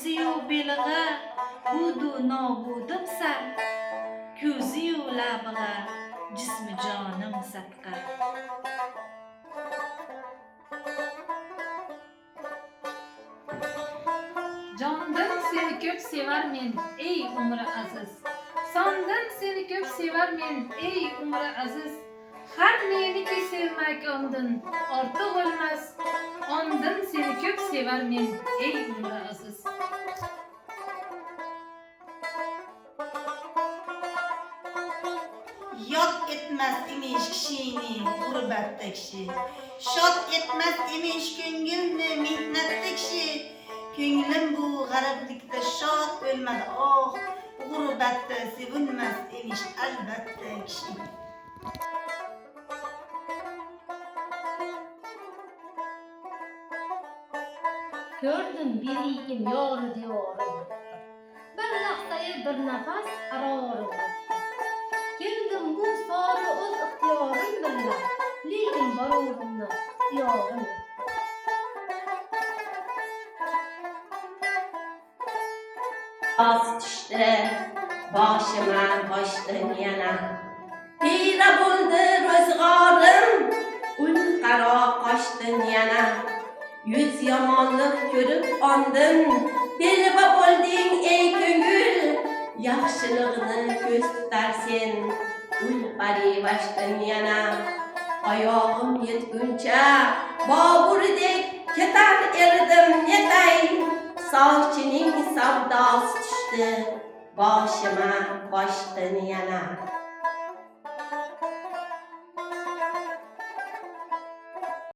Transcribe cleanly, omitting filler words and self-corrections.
Ko'ziyu belig'a budu nobudim sar, ko'ziyu labig'a jismi jonim sadqa. Jondan seni ko'p sevarmen ey umri aziz. Sondan seni ko'p sevarmen ey umri aziz. Har meniki sevmak ondan ortiq bo'lmas. Ondan seni ko'p sevarmen ey umri aziz. Yot etmez imiş kişini gurbetde kişi. Şot etmez imiş ko'ngilni mehnatda kişi. Ko'nglim bu g'ariblikda shod bo'lmadi oh, gurbetde sevinmez imiş albatta kişi. Gördüm bir yiğim yolu diyorum. Bir lahtayı bir nefes ararım. Geldim bu sarı öz ihtiyarım billah. Lekin barurumda ihtiyarım. Az düştü başıma baştan yana. Peyda buldu rızgarım, ul kara kaçtın yana. Yüz yamanlık görüp andın, delba buldun ey köngül. Yaxşılığını göstersin, ul bari baştan yana. Ayağım yetgunca, baburidek ketar eridim yetay. Savçının savdası düştü, başıma baştan yana.